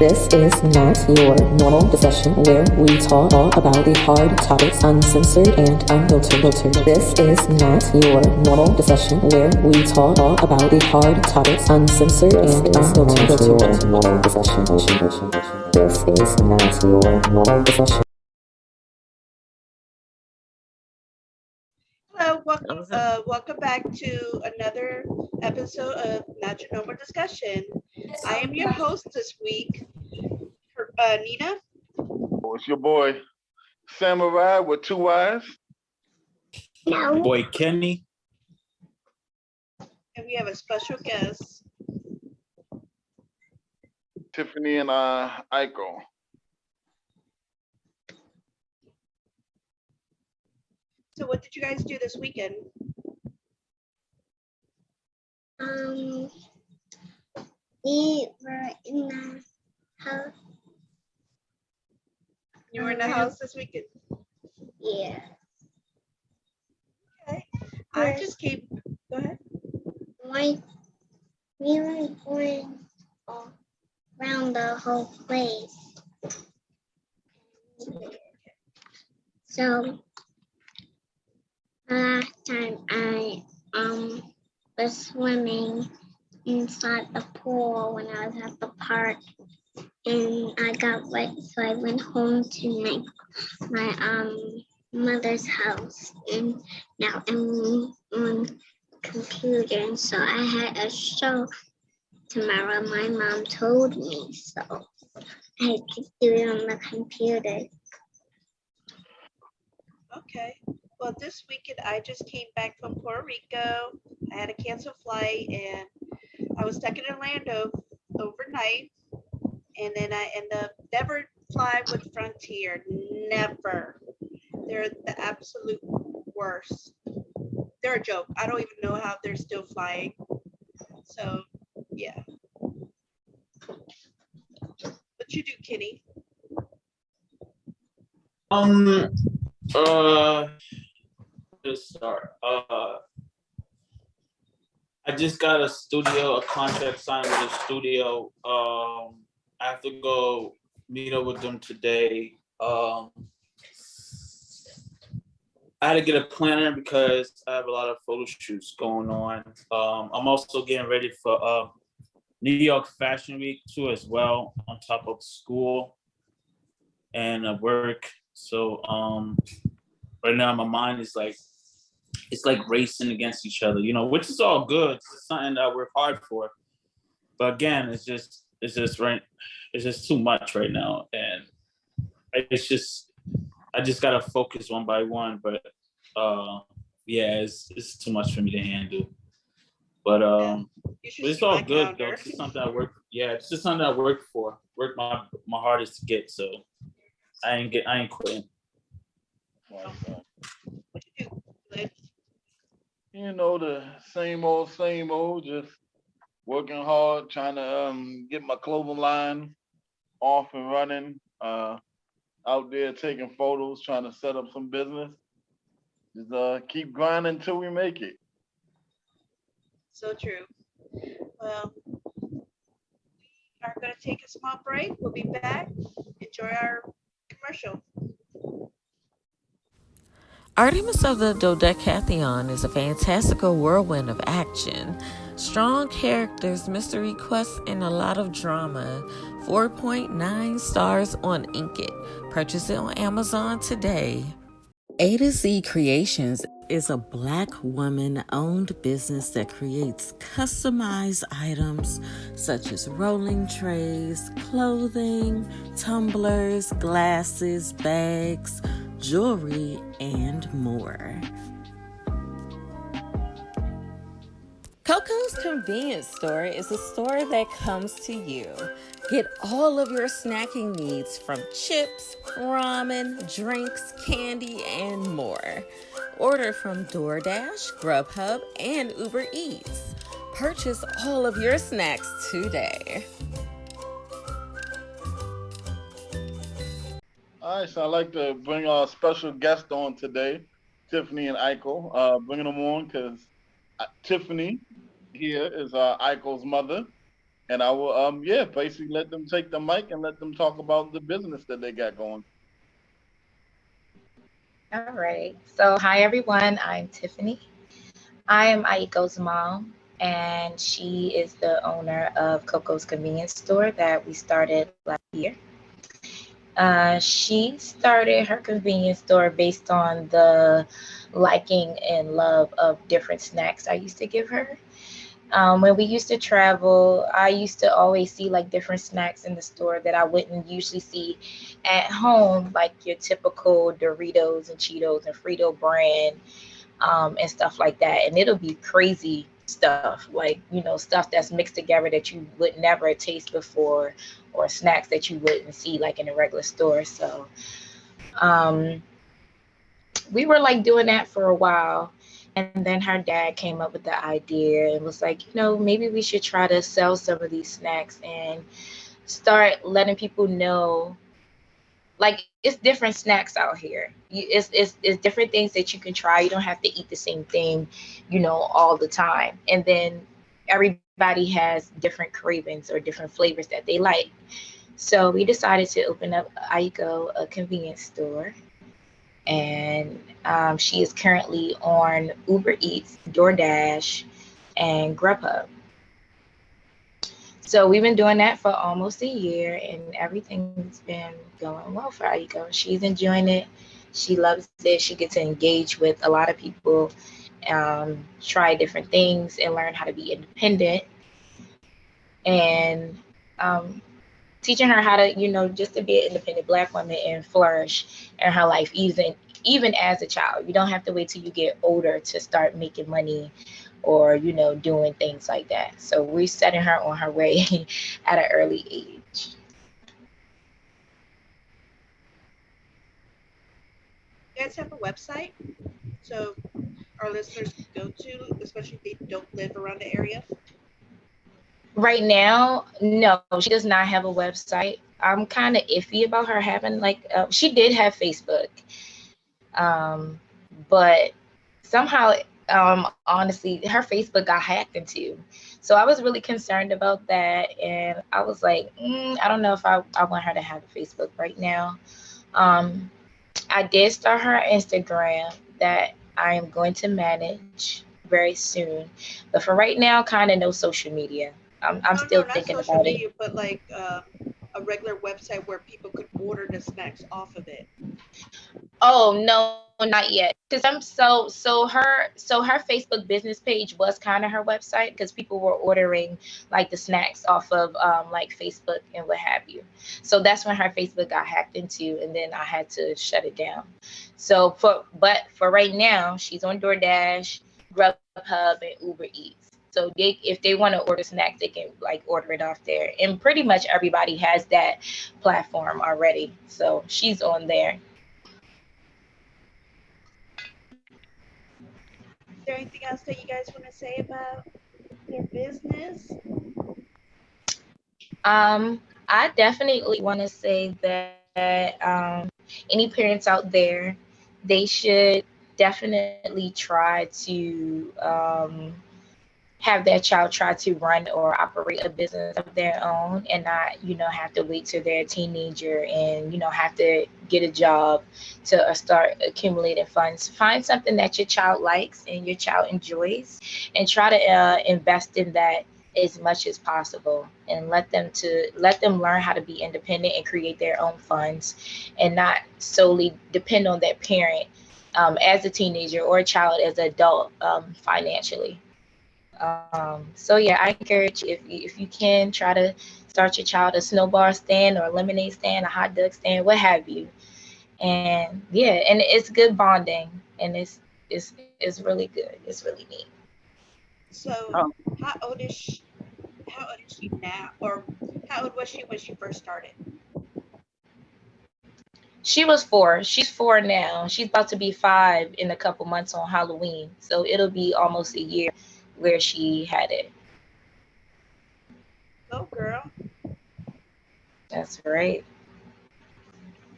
This is not your normal discussion where we talk about the hard topics uncensored and unfiltered. This is not your normal discussion where we talk about the hard topics uncensored and unfiltered. This is not your normal discussion. Hello, welcome back to another episode of Not Your Normal Discussion. I am your host this week, Nina. Oh, it's your boy, Samurai with two eyes. No. Boy, Kenny. And we have a special guest, Tiffany and Aiko. So what did you guys do this weekend? We were in the house. You were in the house this weekend? Yeah. Okay. I just came, go ahead. We were going around the whole place. So last time I was swimming inside the pool when I was at the park, and I got wet, so I went home to my mother's house, and now I'm on computer, and so I had a show tomorrow. My mom told me, so I had to do it on the computer. Okay. Well, this weekend I just came back from Puerto Rico. I had a canceled flight and I was stuck in Orlando overnight. And then I ended up never flying with Frontier. Never. They're the absolute worst. They're a joke. I don't even know how they're still flying. So, yeah. What you do, Kenny? Just start. I just got a contract signed with a studio. I have to go meet up with them today. I had to get a planner because I have a lot of photo shoots going on. I'm also getting ready for New York Fashion Week too as well, on top of school and work. So right now my mind is like, it's like racing against each other, which is all good. It's something that I work hard for. But again, it's just too much right now. And I just gotta focus one by one. But yeah, it's too much for me to handle. But it's all good though. It's just something I work. Yeah, it's just something I work for. Work my hardest to get. So I ain't quitting. What you do, Liz? The same old, just working hard, trying to get my clothing line off and running. Out there taking photos, trying to set up some business. Just keep grinding until we make it. So true. Well, we are going to take a small break. We'll be back. Enjoy our commercial. Artemis of the Dodecatheon is a fantastical whirlwind of action, strong characters, mystery quests, and a lot of drama. 4.9 stars on Inkit. Purchase it on Amazon today. A to Z Creations is a Black woman-owned business that creates customized items such as rolling trays, clothing, tumblers, glasses, bags, jewelry, and more. KOKO'S Convenient Store is a store that comes to you. Get all of your snacking needs from chips, ramen, drinks, candy, and more. Order from DoorDash, Grubhub, and Uber Eats. Purchase all of your snacks today. All right, so I'd like to bring our special guest on today, Tiffany and Aiko. Bringing them on because Tiffany here is Aiko's mother, And I will yeah, basically let them take the mic and let them talk about the business that they got going. All right. So, hi everyone. I'm Tiffany. I am Aiko's mom, and she is the owner of KOKO'S Convenient Store that we started last year. She started her convenience store based on the liking and love of different snacks I used to give her. When we used to travel, I used to always see like different snacks in the store that I wouldn't usually see at home, like your typical Doritos and Cheetos and Frito brand, and stuff like that. And it'll be crazy stuff, like, stuff that's mixed together that you would never taste before, or snacks that you wouldn't see like in a regular store. So um, we were like doing that for a while. And then her dad came up with the idea and was like, maybe we should try to sell some of these snacks and start letting people know, like, it's different snacks out here. It's different things that you can try. You don't have to eat the same thing, all the time. And then everybody has different cravings or different flavors that they like. So we decided to open up Aiko a convenience store, and she is currently on Uber Eats, DoorDash, and Grubhub. So we've been doing that for almost a year, and everything's been going well for Aiko. She's enjoying it. She loves it. She gets to engage with a lot of people, try different things, and learn how to be independent. And teaching her how to, just to be an independent Black woman and flourish in her life, even as a child. You don't have to wait till you get older to start making money or, doing things like that. So we're setting her on her way at an early age. You guys have a website? So our listeners can go to, especially if they don't live around the area? Right now, no, she does not have a website. I'm kind of iffy about her having she did have Facebook, but somehow, honestly, her Facebook got hacked into. So I was really concerned about that, and I was like, I don't know if I want her to have a Facebook right now. I did start her Instagram that I am going to manage very soon, but for right now, kind of no social media. I'm No, still not thinking social about it. media, but like a regular website where people could order the snacks off of it. Oh no, not yet. Because her Facebook business page was kind of her website, because people were ordering like the snacks off of like Facebook and what have you. So that's when her Facebook got hacked into, and then I had to shut it down. But for right now, she's on DoorDash, Grubhub, and Uber Eats. So if they want to order snacks, they can like order it off there. And pretty much everybody has that platform already. So she's on there. Is there anything else that you guys want to say about their business? I definitely want to say that any parents out there, they should definitely try to have their child try to run or operate a business of their own, and not, have to wait till they're a teenager and, have to get a job to start accumulating funds. Find something that your child likes and your child enjoys, and try to invest in that as much as possible, and let them learn how to be independent and create their own funds, and not solely depend on that parent as a teenager or a child as an adult financially. So yeah, I encourage, if you can, try to start your child a snowball stand or a lemonade stand, a hot dog stand, what have you. And yeah, and it's good bonding, and it's really good. It's really neat. So Um, how old is she now, or how old was she when she first started? She was 4. She's 4 now. She's about to be 5 in a couple months on Halloween. So it'll be almost a year where she had it. Go girl. That's right.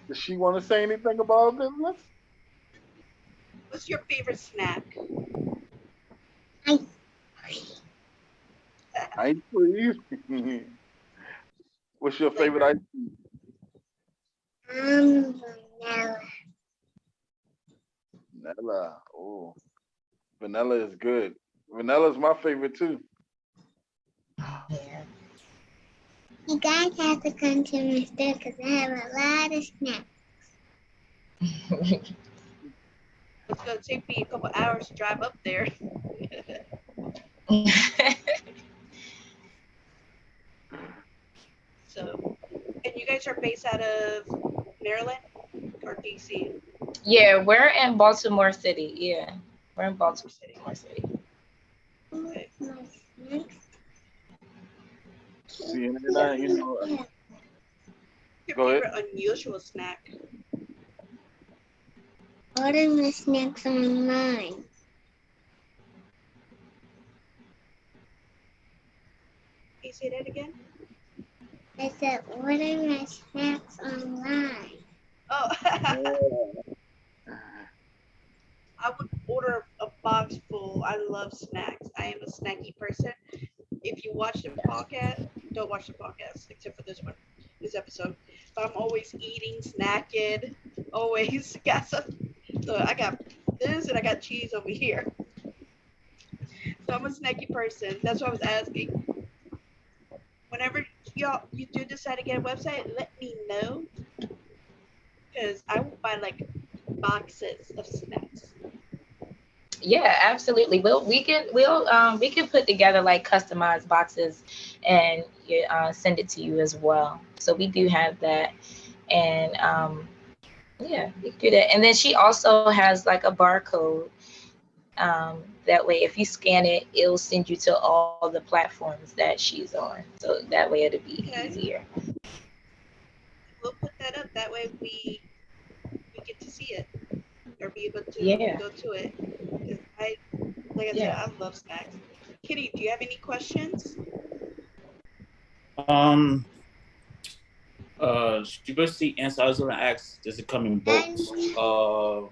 does she want to say anything about her business? What's your favorite snack? I Ice cream. What's your favorite ice cream? Vanilla. Vanilla. Oh, vanilla is good. Vanilla is my favorite too. Yeah. You guys have to come to my store because I have a lot of snacks. It's gonna take me a couple hours to drive up there. So, and you guys are based out of Maryland or DC? Yeah, we're in Baltimore City. Yeah, we're in Baltimore City. Okay. My snacks. See, and I, you know, Your go ahead. favorite unusual snack? Order my snacks online. Can you say that again? I said order my snacks online. Oh, Yeah. I would order a box full. I love snacks. I am a snacky person. If you watch the podcast, don't watch the podcast except for this episode. But I'm always eating, snacking, always got some. So I got this and I got cheese over here. So I'm a snacky person. That's what I was asking. Whenever you do decide to get a website, let me know because I will buy like boxes of snacks. Yeah, absolutely. We can put together like customized boxes and send it to you as well. So we do have that, and yeah, we can do that. And then she also has like a barcode. That way, if you scan it, it'll send you to all the platforms that she's on. So that way, it'll be Okay. easier. We'll put that up. That way we get to see it or be able to Yeah. go to it. 'Cause like I said, Yeah. I love snacks. Kitty, do you have any questions? She basically answered. I was gonna ask, does it come in boats? Well,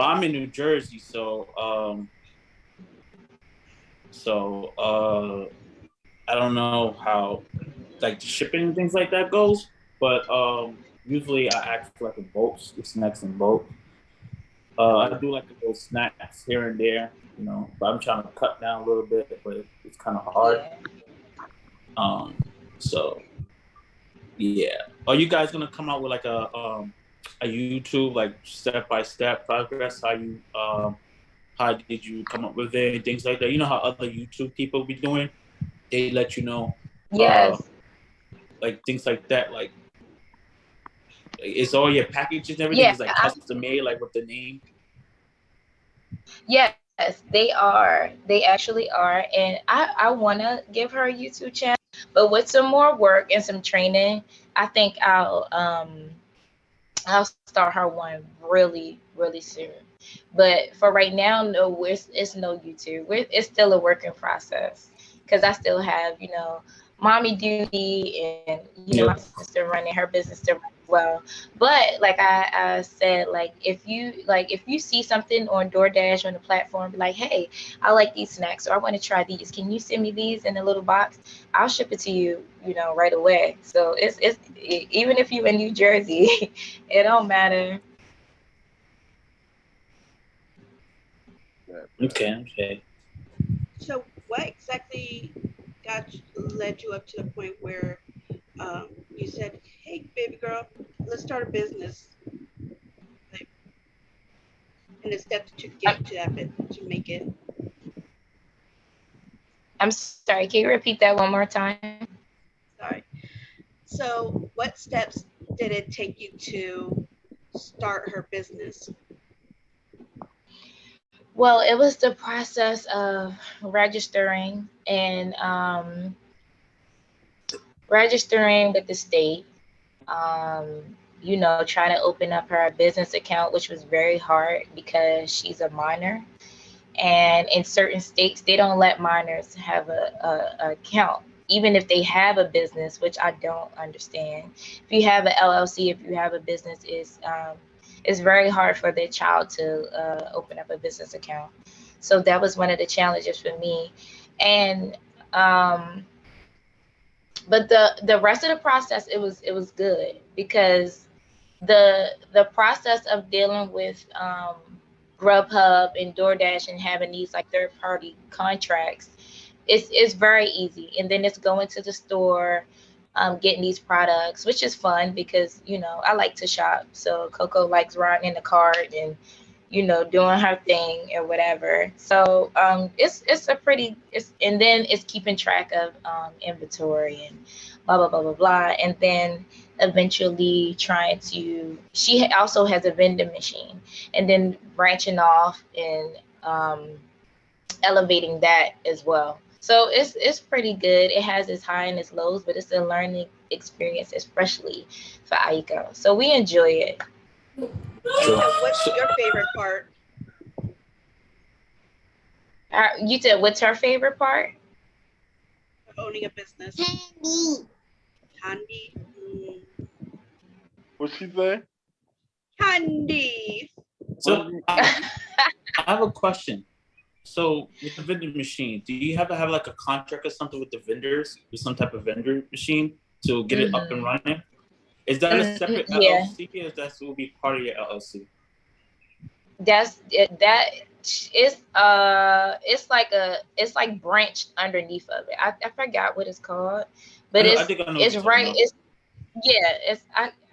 I'm in New Jersey, so I don't know how like the shipping and things like that goes, but usually I ask for like a boat, snacks in boat. I do like a little snacks here and there, you know, but I'm trying to cut down a little bit, but it's kind of hard. Yeah. So yeah, are you guys gonna come out with like a YouTube like step by step progress? How did you come up with it and things like that? You know how other YouTube people be doing? They let you know, Yes. like things like that. Like it's all your packages and everything Yeah. is like custom made, like with the name. Yes, they are. They actually are. And I want to give her a YouTube channel, but with some more work and some training, I think I'll start her one really, really soon. But for right now, no, it's no YouTube. It's still a working process because I still have, mommy duty and, my Yeah. sister running her business to run well. But like I said, like if you see something on DoorDash on the platform, like, hey, I like these snacks, or I want to try these. Can you send me these in a little box? I'll ship it to you, right away. So even if you're in New Jersey, it don't matter. Okay. So what exactly led you up to the point where you said, "Hey, baby girl, let's start a business," like, and the steps to get to that bit to make it. I'm sorry, can you repeat that one more time? Sorry. So what steps did it take you to start her business? Well, it was the process of registering and registering with the state. Trying to open up her business account, which was very hard because she's a minor. And in certain states, they don't let minors have a account, even if they have a business, which I don't understand. If you have an LLC, if you have a business, it's very hard for their child to open up a business account. So that was one of the challenges for me. And But the rest of the process, it was good, because the process of dealing with Grubhub and DoorDash and having these like third party contracts, it's very easy. And then it's going to the store, getting these products, which is fun because I like to shop. So Coco likes riding in the cart and doing her thing or whatever. So it's a pretty and then it's keeping track of inventory and blah blah blah blah blah. And then eventually she also has a vending machine, and then branching off and elevating that as well. So it's pretty good. It has its high and its lows, but it's a learning experience, especially for Aiko. So we enjoy it. Aiko, what's your favorite part? You said what's her favorite part? Of owning a business. Candy. What she say? Candy. So I have a question. So with the vending machine, do you have to have like a contract or something with the vendors, with some type of vendor machine to get it up and running? Is that a separate LLC, or is that will be part of your LLC? That is it's like branched underneath of it. I forgot what it's called, but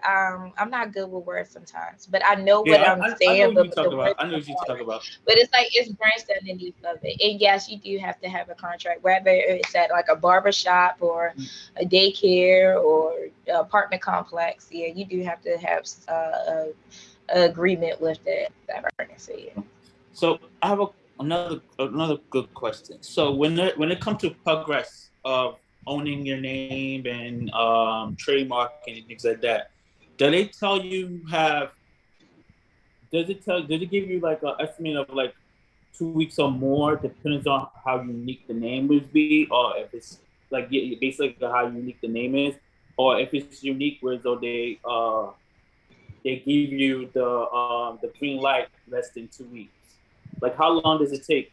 I'm not good with words sometimes, but I know what I'm saying. I know what you're talking about. But it's like it's branched underneath of it. And yes, you do have to have a contract, whether it's at like a barber shop or a daycare or apartment complex. Yeah, you do have to have a agreement with that organization. Yeah. So I have another good question. So when it comes to progress of owning your name and trademarking and things like that, do they tell you did it give you like an estimate of like 2 weeks or more, depends on how unique the name would be, or if it's like basically how unique the name is, or if it's unique where so they give you the green light less than 2 weeks? Like how long does it take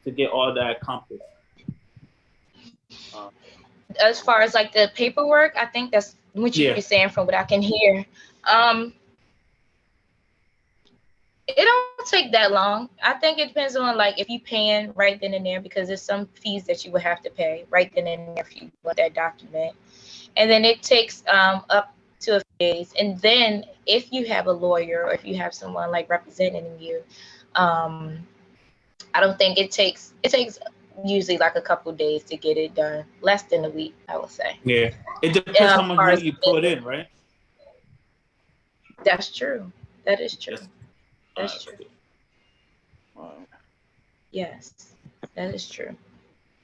to get all that accomplished? As far as like the paperwork, I think that's what you're saying from what I can hear. It don't take that long. I think it depends on like if you paying right then and there, because there's some fees that you would have to pay right then and there if you want that document. And then it takes up to a few days. And then if you have a lawyer or if you have someone like representing you, I don't think it takes usually like a couple of days to get it done. Less than a week, I would say. Yeah, it depends how much money you put in, right? That's true. That is true. That's true. Yes, that is true.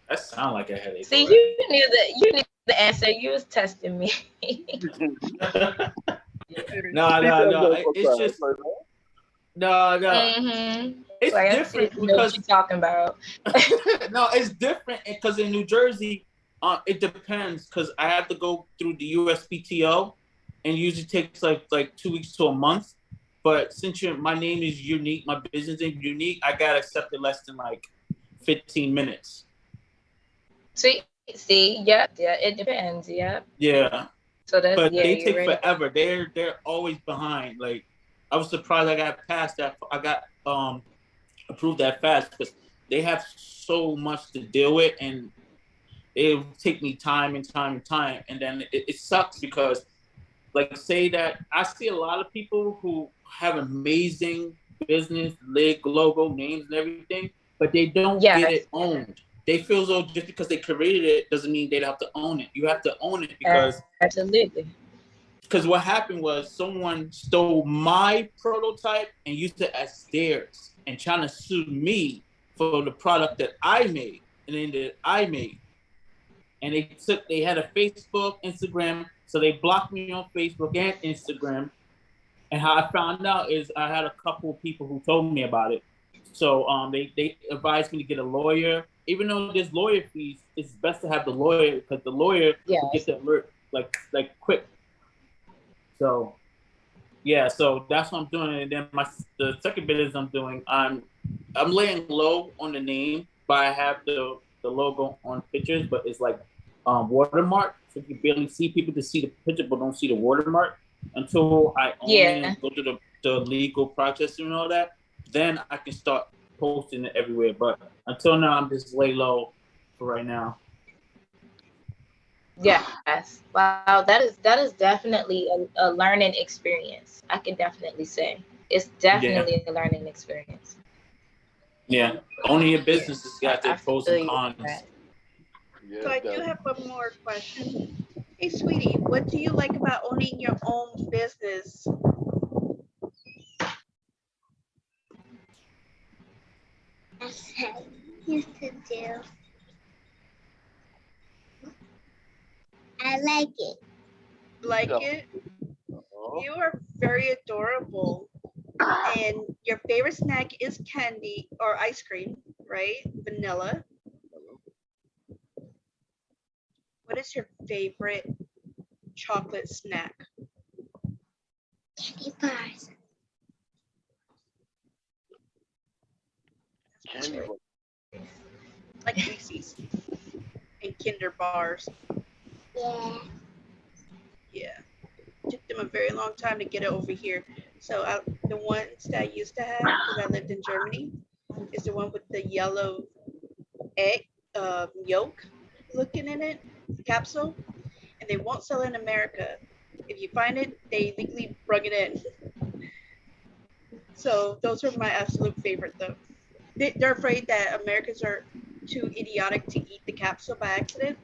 That sounds like a headache. See, you knew the answer. You was testing me. No. It's just no. Mm-hmm. It's like, different because what you're talking about. No, it's different because in New Jersey, it depends because I have to go through the USPTO, and it usually takes like 2 weeks to a month. But since my name is unique, my business name is unique, I got accepted less than like 15 minutes. See, yeah, it depends, yeah. Yeah. So that's, but they take forever. They're always behind. Like I was surprised I got past that. I got approved that fast because they have so much to deal with, and it will take me time and time, and then it sucks because, like, say that I see a lot of people who have amazing business, logo, names, and everything, but they don't get it owned. They feel as though just because they created it doesn't mean they have to own it. You have to own it because absolutely. Because what happened was someone stole my prototype and used it as theirs and trying to sue me for the product that I made and they had a Facebook, Instagram, so they blocked me on Facebook and Instagram. And how I found out is I had a couple of people who told me about it. So they advised me to get a lawyer. Even though there's lawyer fees, it's best to have the lawyer because the lawyer will get the alert like quick. So so that's what I'm doing. And then the second bit is I'm laying low on the name, but I have the the logo on pictures, but it's like watermark. So you can barely see people to see the picture, but don't see the watermark until I own it and go through the legal process and all that. Then I can start posting it everywhere. But until now, I'm just lay low for right now. Yes. Wow. That is definitely a learning experience. I can definitely say it's definitely a learning experience. Yeah. Owning your business has got their pros and cons. Yeah, So I do have one more question. Hey, sweetie, what do you like about owning your own business? That's what I used to do. I like it. Like it? You are very adorable. And your favorite snack is candy or ice cream, right? Vanilla. What is your favorite chocolate snack? Candy bars. Candy bar. Like Reese's and Kinder bars. Yeah. Yeah. Took them a very long time to get it over here. So the ones that I used to have, because I lived in Germany, is the one with the yellow egg yolk looking in it, capsule, and they won't sell it in America. If you find it, they legally bring it in. So those are my absolute favorite though. They're afraid that Americans are too idiotic to eat the capsule by accident.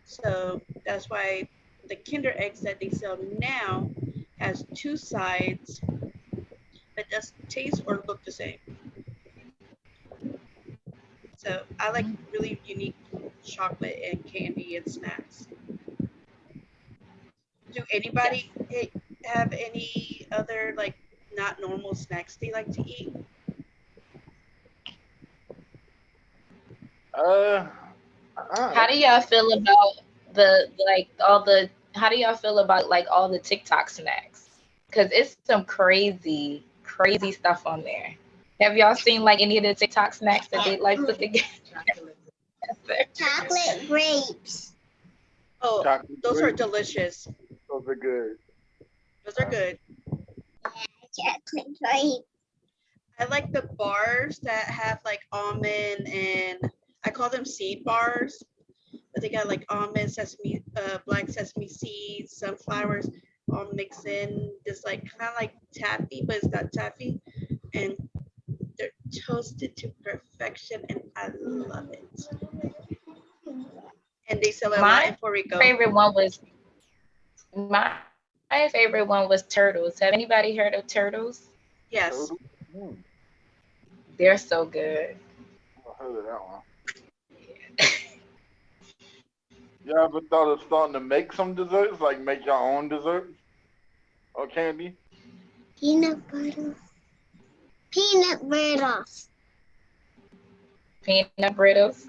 So that's why the Kinder eggs that they sell now has two sides, but doesn't taste or look the same. So I like really unique chocolate and candy and snacks. Do anybody have any other like not normal snacks they like to eat? How do y'all feel about how do y'all feel about like all the TikTok snacks? Because it's some crazy stuff on there. Have y'all seen like any of the TikTok snacks that they like put together? Chocolate grapes. Oh, Chocolate those grapes. are delicious. Those are good. Those are good. Chocolate grape. I like the bars that have like almond and I call them seed bars, but they got like almond, sesame, black sesame seeds, sunflowers, all mixed in. Just like kind of like taffy, but it's not taffy, and they're toasted to perfection, and I love it. And they sell it a lot in Puerto Rico. My favorite one was turtles. Have anybody heard of turtles? Yes. They're so good. I heard of that one. You ever thought of starting to make some desserts, like make your own desserts or candy? Peanut butter. Peanut brittle. Peanut brittles.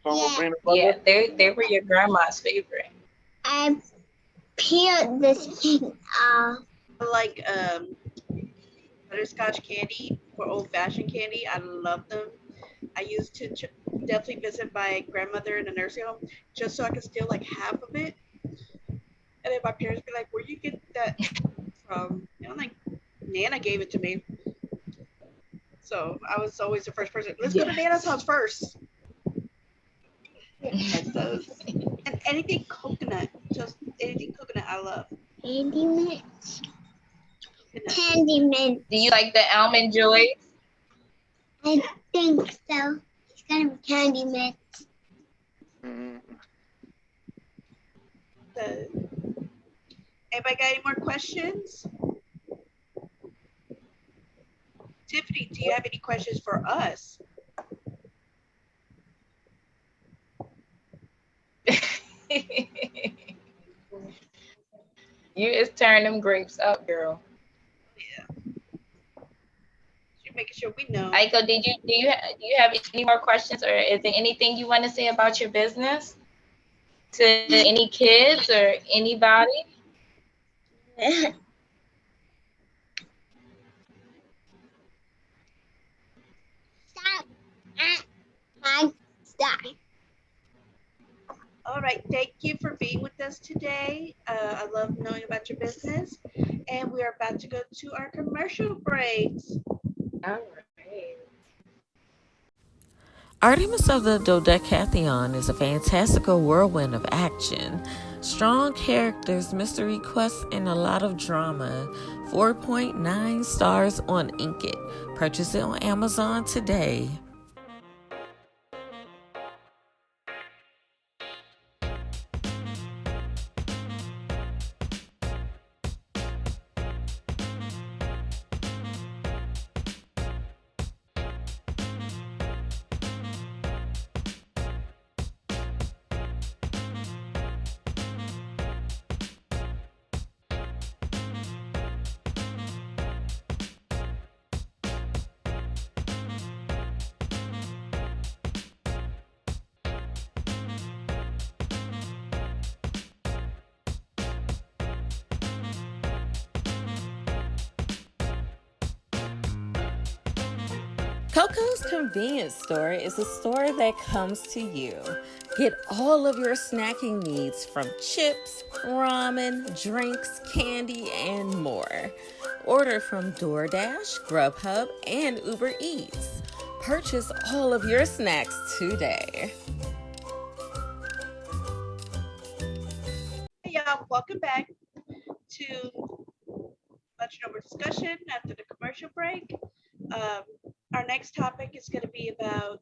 Yeah. Peanut butter? Yeah, they were your grandma's favorite. I peeled this thing off. I like butterscotch candy or old-fashioned candy. I love them. I used to definitely visit my grandmother in a nursing home just so I could steal like half of it. And then my parents be like, "Where you get that from?" And I'm like, "Nana gave it to me." So I was always the first person. Let's go to Nana's house first. And anything coconut, just anything coconut, I love. Candy mint. Candy mint. Do you like the almond joys? I think so. It's gonna be candy mint. Anybody got any more questions? Tiffany, do you have any questions for us? You just turn them grapes up, girl. Yeah. You're making sure we know. Aiko, do you have any more questions, or is there anything you want to say about your business to any kids or anybody? Stop. die. All right, thank you for being with us today. I love knowing about your business. And we are about to go to our commercial breaks. All right. Artemis of the Dodecatheon is a fantastical whirlwind of action, strong characters, mystery quests, and a lot of drama. 4.9 stars on Inkit. Purchase it on Amazon today. KOKO'S Convenient Store is a store that comes to you. Get all of your snacking needs from chips, ramen, drinks, candy, and more. Order from DoorDash, Grubhub, and Uber Eats. Purchase all of your snacks today. Hey, y'all, welcome back to Lunch and Over Discussion after the commercial break. Our next topic is going to be about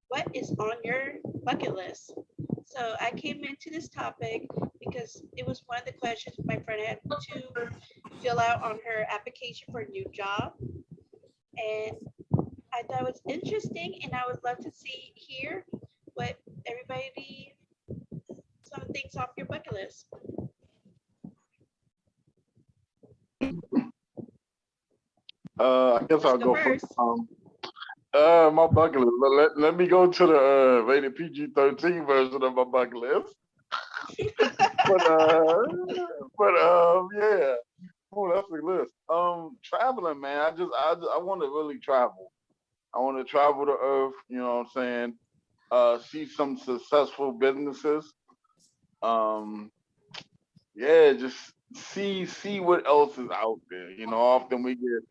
what is on your bucket list. So I came into this topic because it was one of the questions my friend had to fill out on her application for a new job. And I thought it was interesting, and I would love to hear what everybody, some things off your bucket list. I guess I'll go first. My bucket list. Let me go to the rated PG-13 version of my bucket list. Yeah. Oh, that's the list. Traveling, man. I want to really travel. I want to travel the earth. You know what I'm saying? See some successful businesses. Yeah, just see what else is out there. You know, often we get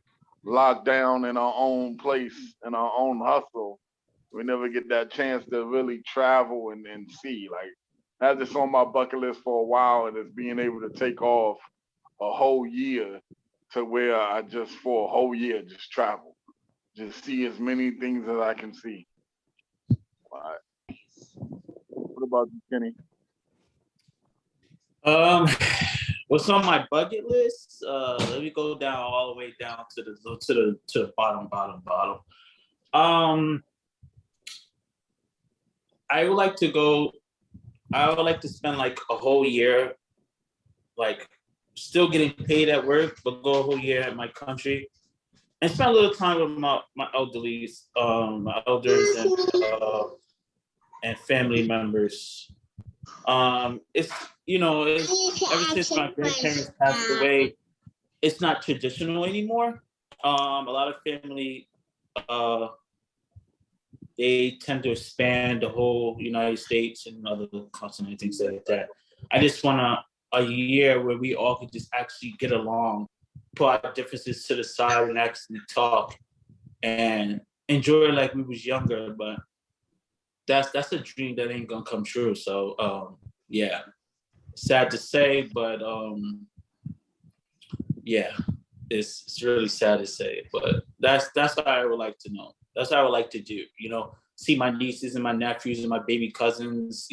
locked down in our own place, in our own hustle. We never get that chance to really travel and see. Like, I had this on my bucket list for a while, and it's being able to take off a whole year to where I just, for a whole year, just travel. Just see as many things as I can see. All right. What about you, Kenny? What's on my bucket list? Let me go down all the way down to the bottom. I would like to spend like a whole year, like still getting paid at work, but go a whole year at my country and spend a little time with my elderlies, my elders and family members. It's ever since my grandparents passed away, it's not traditional anymore. A lot of family, they tend to expand the whole United States and other continents, things like that. I just want a year where we all could just actually get along, put our differences to the side and actually talk and enjoy it like we was younger. But that's a dream that ain't gonna come true. So yeah, sad to say, but yeah, it's really sad to say, but that's what I would like to know. That's what I would like to do. See my nieces and my nephews and my baby cousins.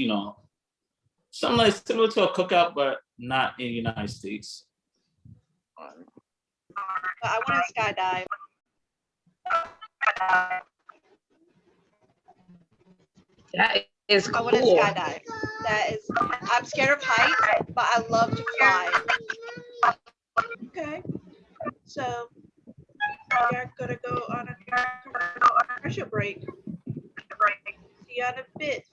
Something like similar to a cookout, but not in the United States. I want to skydive. That is cool. I want to skydive. I'm scared of heights, but I love to fly. Okay. So we're gonna go on a commercial break. See you in a bit.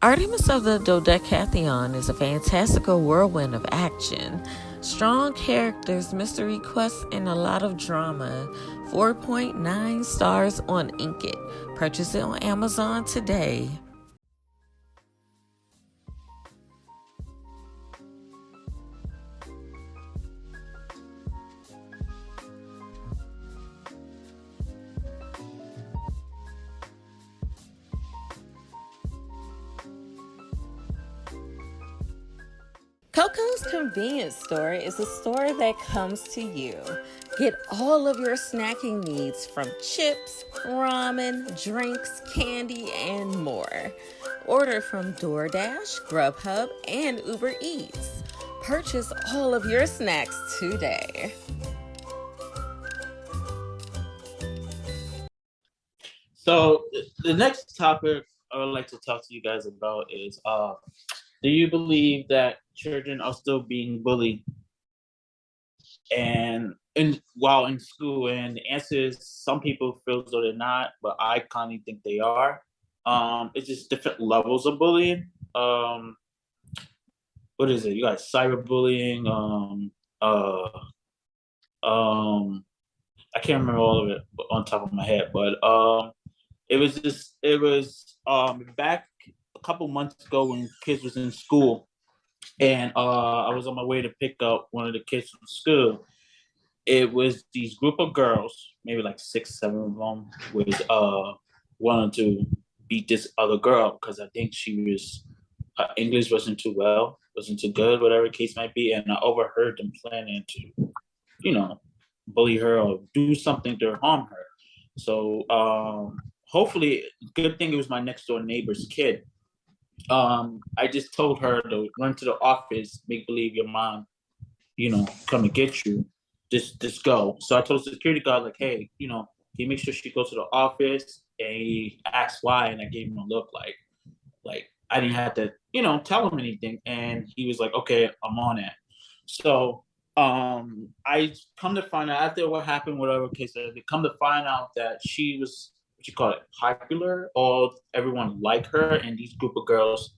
Artemis of the Dodecatheon is a fantastical whirlwind of action, Strong characters, mystery quests, and a lot of drama. 4.9 stars on Inkit. Purchase it on Amazon today. KOKO'S Convenient Store is a store that comes to you. Get all of your snacking needs from chips, ramen, drinks, candy, and more. Order from DoorDash, Grubhub, and Uber Eats. Purchase all of your snacks today. So the next topic I would like to talk to you guys about is do you believe that children are still being bullied while in school? And the answer is some people feel as though they're not, but I kind of think they are. It's just different levels of bullying. What is it? You got cyberbullying. I can't remember all of it on top of my head, but it was back a couple months ago when kids was in school, and I was on my way to pick up one of the kids from school. It was these group of girls, maybe like 6, 7 of them, was wanted to beat this other girl because I think she was English wasn't too well, wasn't too good, whatever the case might be, and I overheard them planning to, bully her or do something to harm her. So hopefully, good thing it was my next door neighbor's kid. I just told her to run to the office, make believe your mom, come and get you. Just go. So I told the security guard, like, hey, can you make sure she goes to the office? And he asked why, and I gave him a look like I didn't have to, tell him anything. And he was like, okay, I'm on it. So I come to find out after what happened, whatever case, they come to find out that she was, what you call it, popular, or everyone liked her, and these group of girls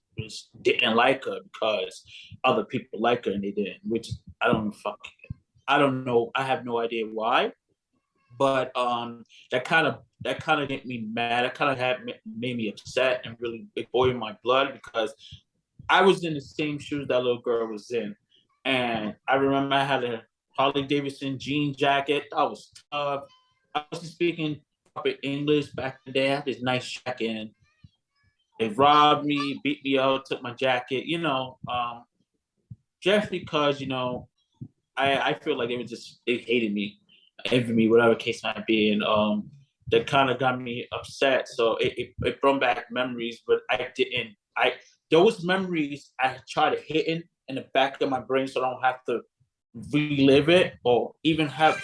didn't like her because other people like her and they didn't, which I don't know. I have no idea why, but that kind of made me mad. That kind of made me upset and really boiled my blood because I was in the same shoes that little girl was in. And I remember I had a Harley Davidson jean jacket. I was tough. I wasn't speaking proper English back in the day. I had this nice jacket. And they robbed me, beat me up, took my jacket, just because, I feel like they hated me, envied me, whatever case might be. And that kind of got me upset. So it brought back memories, but those memories I try to hidden in the back of my brain so I don't have to relive it or even have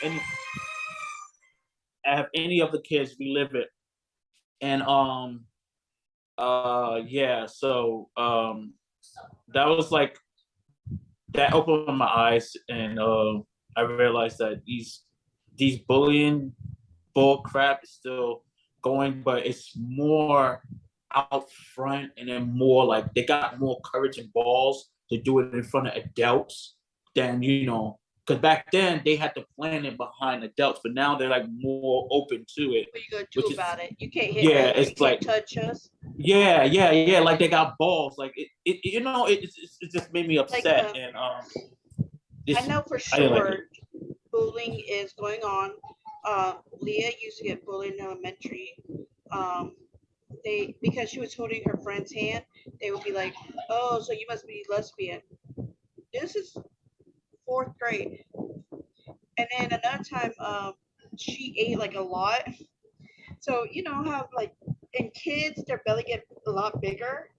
any of the kids relive it. And so that was like that opened my eyes, and I realized that these bullying bull crap is still going, but it's more out front, and then more like they got more courage and balls to do it in front of adults than because back then they had to plan it behind adults, but now they're like more open to it. What are you gonna do about it? You can't hit us. It's you can't touch us. Yeah. Like they got balls. Like it just made me upset. Like, and I know for sure bullying is going on. Leah used to get bullied in elementary. Because she was holding her friend's hand, they would be like, "Oh, so you must be lesbian." This is 4th grade. And then another time, she ate like a lot. So you know how like in kids their belly get a lot bigger,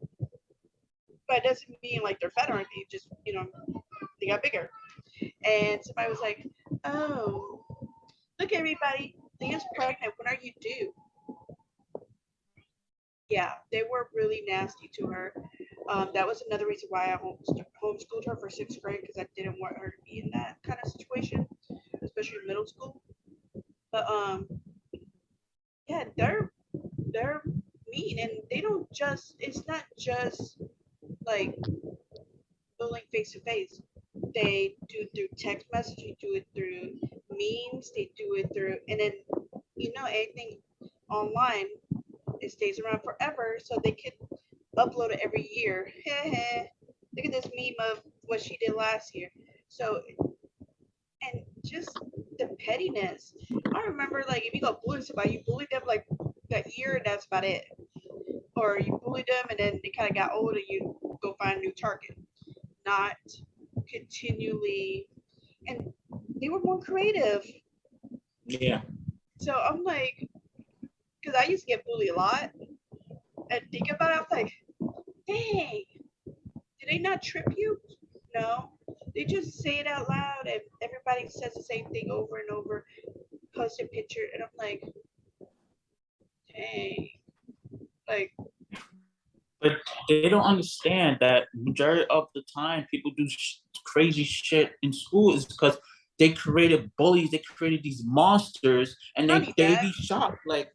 but it doesn't mean like they're fat or anything. Just they got bigger. And somebody was like, "Oh, look everybody, Leah's pregnant. When are you due?" Yeah, they were really nasty to her. That was another reason why I homeschooled her for 6th grade, because I didn't want her to be in that kind of situation, especially in middle school. But yeah, they're mean, and they don't just. It's not just like bullying face to face. They do it through text message, they do it through memes, they do it through, and then, anything online, it stays around forever, so they could upload it every year. Look at this meme of what she did last year. So, and just the pettiness. I remember, like, if you go bully somebody, you bully them like that year, and that's about it. Or you bully them, and then they kind of got old, and you go find a new target. Not continually, and they were more creative. Yeah. So I'm like, because I used to get bullied a lot, and think about it, I was like, dang, did they not trip you? No, they just say it out loud, and everybody says the same thing over and over, post a picture, and I'm like, dang, like, But they don't understand that majority of the time people do crazy shit in school is because they created bullies, they created these monsters, and not they only they that, be shocked like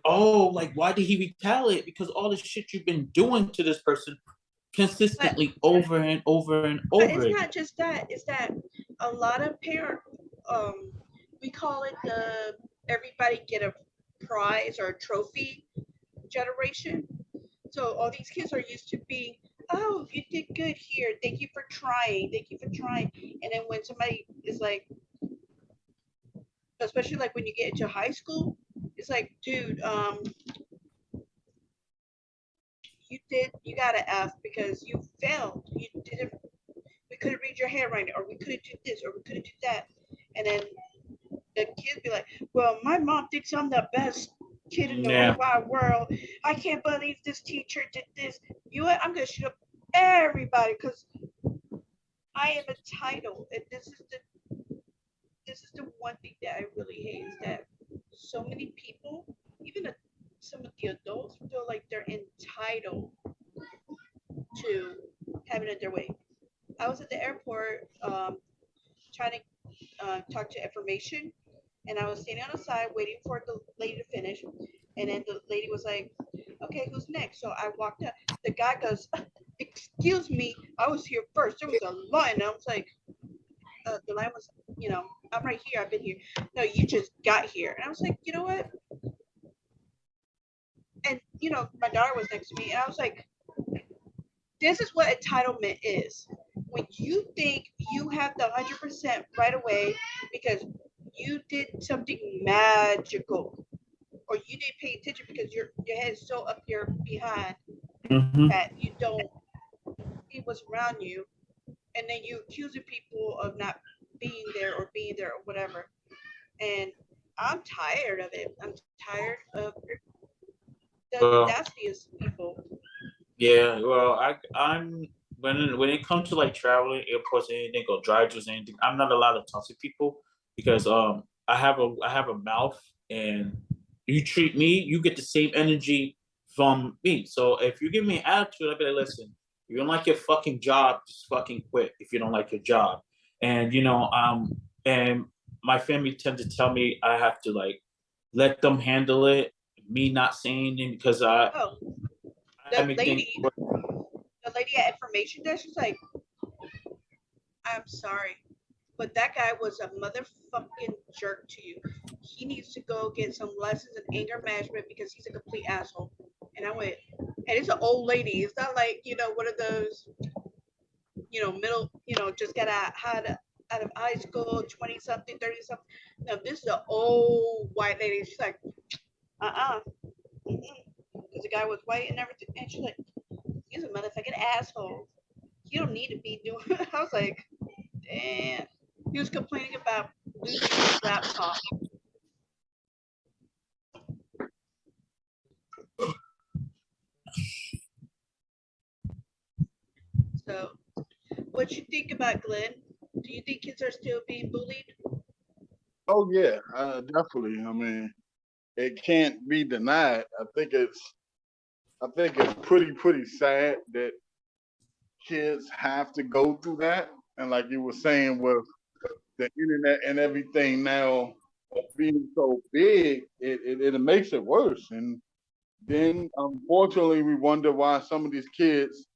oh, like why did he retaliate? Because all the shit you've been doing to this person but, consistently over and over and but over it's again. not just that. It's that a lot of um, we call it the everybody get a prize or a trophy generation. So all these kids are used to being, oh, you did good here. Thank you for trying. Thank you for trying. And then when somebody is like, especially like when you get into high school, it's like, dude, you got an F because you failed. You didn't. We couldn't read your handwriting, or we couldn't do this, or we couldn't do that. And then the kids be like, well, my mom thinks I'm the best kid in the whole wide world. I can't believe this teacher did this. You know what? I'm gonna shoot up everybody because I am entitled. And this is the one thing that I really hate is that so many people, even some of the adults, feel like they're entitled to having it their way. I was at the airport trying to talk to information, and I was standing on the side waiting for the lady to finish. And then the lady was like, okay, who's next? So I walked up. The guy goes, excuse me, I was here first. There was a line. And I was like, the line was, I'm right here. I've been here. No, you just got here. And I was like, you know what? And, my daughter was next to me. And I was like, this is what entitlement is. When you think you have the 100% right away because you did something magical, or you didn't pay attention because your head is so up your behind that you don't see what's around you, and then you accusing people of not being there or whatever. And I'm tired of it. I'm tired of the nastiest people. Yeah, well, I'm when it comes to like traveling, airports, anything, or drive-throughs, anything, I'm not allowed to talk to people because I have a mouth, and you treat me, you get the same energy from me. So if you give me an attitude, I'll be like, listen, if you don't like your fucking job, just fucking quit if you don't like your job. And and my family tend to tell me I have to like let them handle it, me not saying anything because Oh, I the make things lady, the lady at information desk was like, I'm sorry, but that guy was a motherfucking jerk to you. He needs to go get some lessons in anger management because he's a complete asshole. And I went, and it's an old lady. It's not like, one of those, middle, just got out of high school, 20 something, 30 something. No, this is an old white lady. She's like, uh-uh. Because the guy was white and everything. And she's like, he's a motherfucking asshole. You don't need to be doing. I was like, damn. He was complaining about losing his laptop. So, what you think about Glenn? Do you think kids are still being bullied? Oh yeah, definitely. I mean, it can't be denied. I think it's pretty sad that kids have to go through that. And like you were saying, with the internet and everything now being so big, it makes it worse. And then unfortunately, we wonder why some of these kids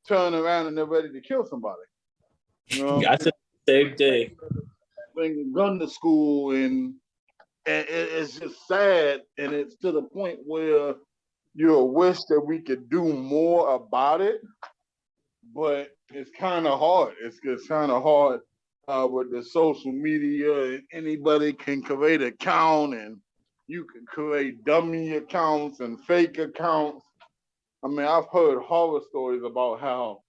turn around and they're ready to kill somebody. You know, I said the same day. bring a gun to school, and it's just sad, and it's to the point where you wish that we could do more about it, but it's kind of hard. It's kind of hard with the social media, and anybody can create an account, and you can create dummy accounts and fake accounts. I mean, I've heard horror stories about how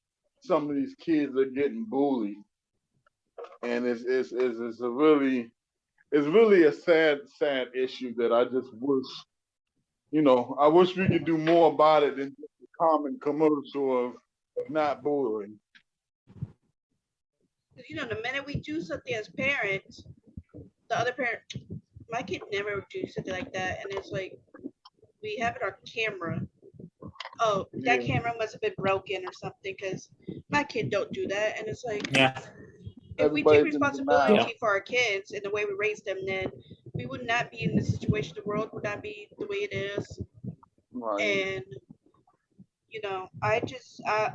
some of these kids are getting bullied, and it's really a sad issue that I just wish, I wish we could do more about it than just a common commercial of not bullying. The minute we do something as parents, the other parent, my kid never do something like that, and it's like we have it on camera. Oh, that camera must have been broken or something, because my kid don't do that, and it's like, Yeah. if we take responsibility for our kids and the way we raise them, then we would not be in this situation. The world would not be the way it is. Right. And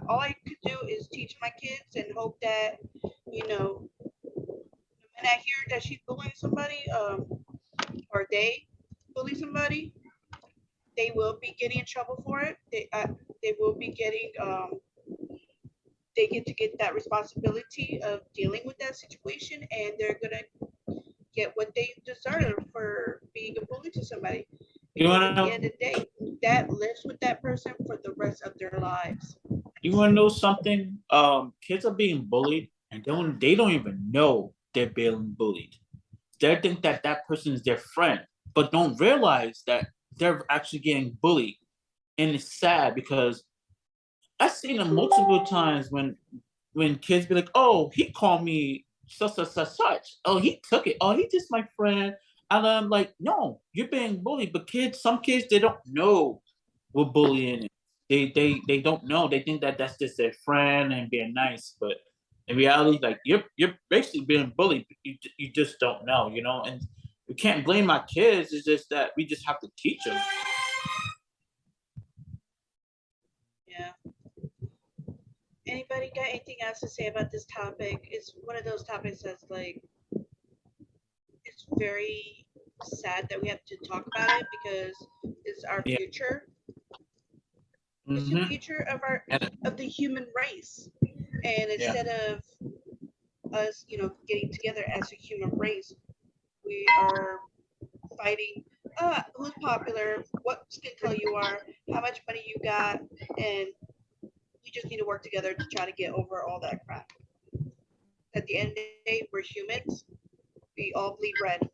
all I could do is teach my kids and hope that, when I hear that she's bullying somebody, or they bully somebody, they will be getting in trouble for it. They will be getting, they get to get that responsibility of dealing with that situation, and they're gonna get what they deserve for being a bully to somebody. Because at the end of the day, that lives with that person for the rest of their lives. You want to know something? Kids are being bullied, and they don't even know they're being bullied. They think that person is their friend, but don't realize that they're actually getting bullied. And it's sad because I've seen it multiple times when kids be like, "Oh, he called me such. Oh, he took it. Oh, he just my friend." And I'm like, "No, you're being bullied." But some kids, they don't know what bullying is. They don't know. They think that that's just their friend and being nice. But in reality, like you're basically being bullied. You just don't know, And we can't blame our kids. It's just that we just have to teach them. Yeah. Anybody got anything else to say about this topic? It's one of those topics that's like, it's very sad that we have to talk about it because it's our future. It's the future of the human race. And instead of us, getting together as a human race, we are fighting who's popular, what skin color you are, how much money you got, and we just need to work together to try to get over all that crap. At the end of the day, we're humans. We all bleed red.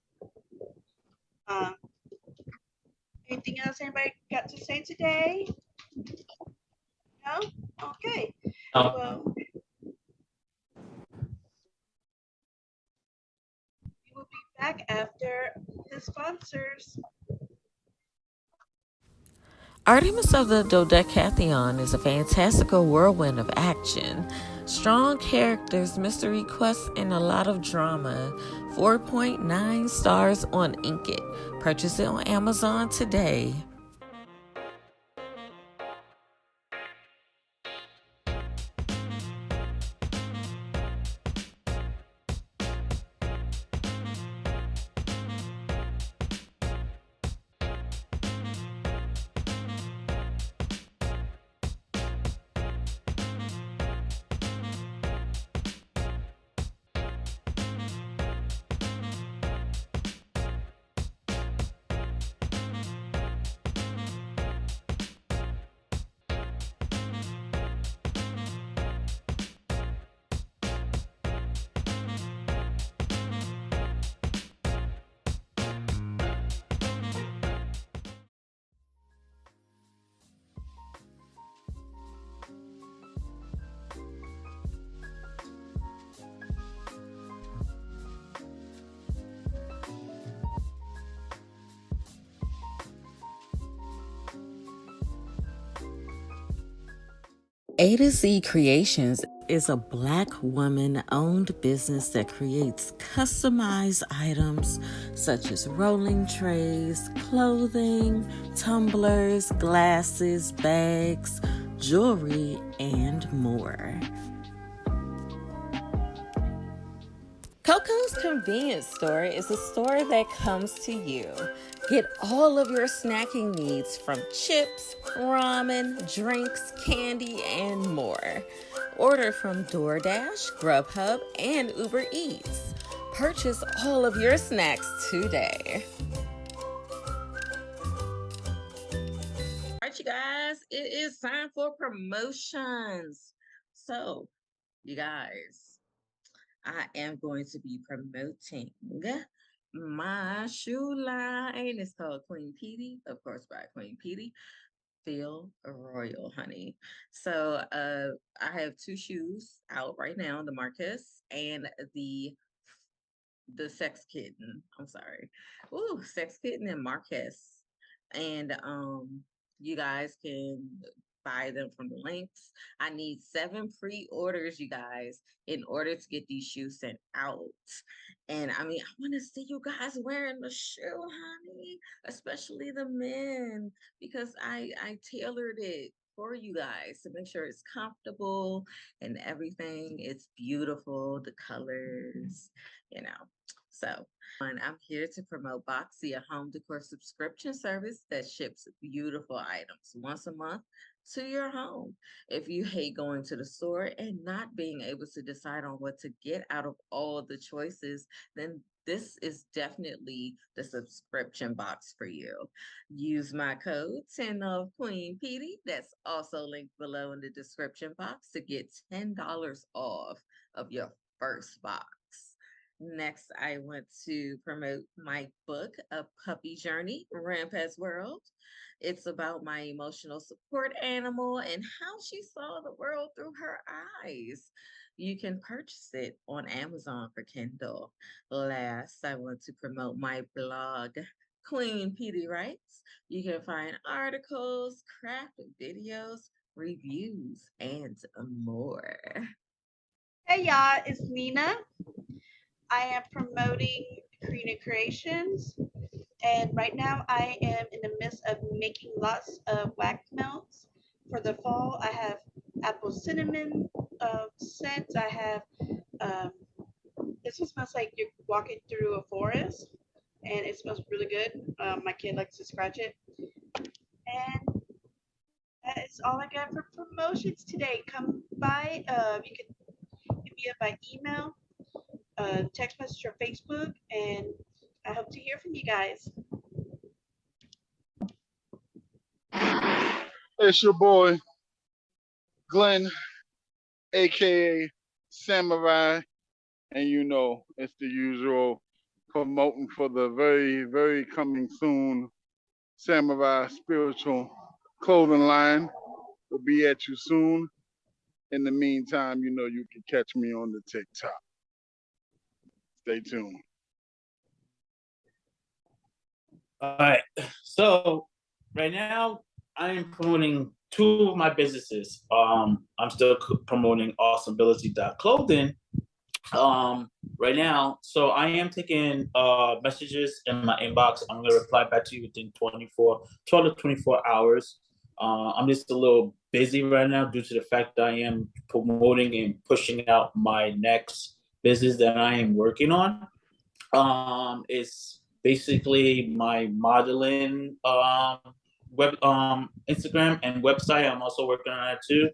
Anything else anybody got to say today? No? Okay. Well, we will be back after the sponsors. Artemis of the Dodecatheon is a fantastical whirlwind of action, strong characters, mystery quests, and a lot of drama. 4.9 stars on Inkit. Purchase it on Amazon today. A to Z Creations is a Black woman-owned business that creates customized items such as rolling trays, clothing, tumblers, glasses, bags, jewelry, and more. KOKO'S Convenient Store is a store that comes to you. Get all of your snacking needs from chips, ramen, drinks, candy, and more. Order from DoorDash, Grubhub, and Uber Eats. Purchase all of your snacks today. All right, you guys, it is time for promotions. So, you guys, I am going to be promoting my shoe line. It's called Queen Pedii, of course, by Queen Pedii. Feel royal, honey. So I have two shoes out right now, the Marcus and the Sex Kitten. I'm sorry. Ooh, Sex Kitten and Marcus. And you guys can buy them from the links. I need 7 pre-orders, you guys, in order to get these shoes sent out. And I mean, I want to see you guys wearing the shoe, honey, especially the men, because I tailored it for you guys to make sure it's comfortable and everything. It's beautiful, the colors, you know. So, and I'm here to promote Boxy, a home decor subscription service that ships beautiful items once a month to your home. If you hate going to the store and not being able to decide on what to get out of all the choices, then this is definitely the subscription box for you. Use my code 10 of Queen Pedii, that's also linked below in the description box, to get $10 off of your first box. Next, I want to promote my book, A Puppy Journey, Rampet's World. It's about my emotional support animal and how she saw the world through her eyes. You can purchase it on Amazon for Kindle. Last, I want to promote my blog, Queen Pedii Writes. You can find articles, craft videos, reviews, and more. Hey y'all, it's Nina. I am promoting Karina Creations, and right now I am in the midst of making lots of wax melts for the fall. I have apple cinnamon scents. I have this one smells like you're walking through a forest, and it smells really good. My kid likes to scratch it, and that is all I got for promotions today. Come by. You can hit me up by email, text message, or Facebook, and I hope to hear from you guys. It's your boy, Glenn, aka Samurai, and you know, it's the usual promoting for the very, very coming soon Samurai Spiritual Clothing line. Will be at you soon. In the meantime, you know, you can catch me on the TikTok. Stay tuned. All right. So right now I am promoting 2 of my businesses. I'm still promoting awesomability.clothing right now. So I am taking messages in my inbox. I'm gonna reply back to you within 12 to 24 hours. I'm just a little busy right now due to the fact that I am promoting and pushing out my next business that I am working on. It's basically my modeling web Instagram and website. I'm also working on that too.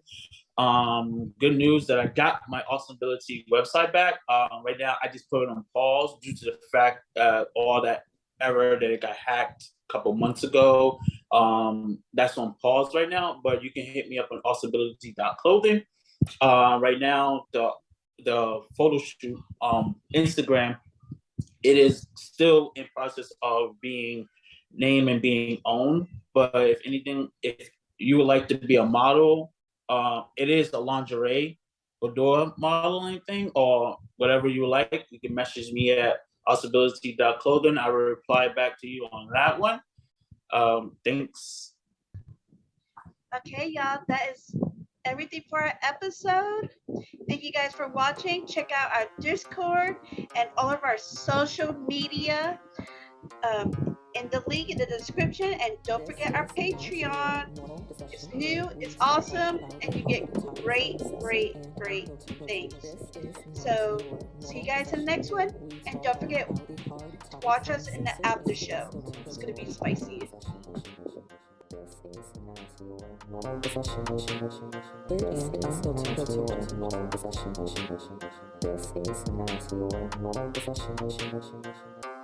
Good news that I got my Awesomability website back. Right now I just put it on pause due to the fact all that error that it got hacked a couple months ago. That's on pause right now, but you can hit me up on awesomability.clothing. Right now the photo shoot Instagram, it is still in process of being named and being owned. But if anything, if you would like to be a model, it is a lingerie boudoir modeling thing or whatever you like. You can message me at possibility.clothing. I will reply back to you on that one. Thanks. Okay, y'all, that is everything for our episode. Thank you guys for watching. Check out our Discord and all of our social media. in the link in the description. And don't forget our Patreon. It's new, it's awesome, and you get great things. So see you guys in the next one, and don't forget to watch us in the after show. It's gonna be spicy. This is not your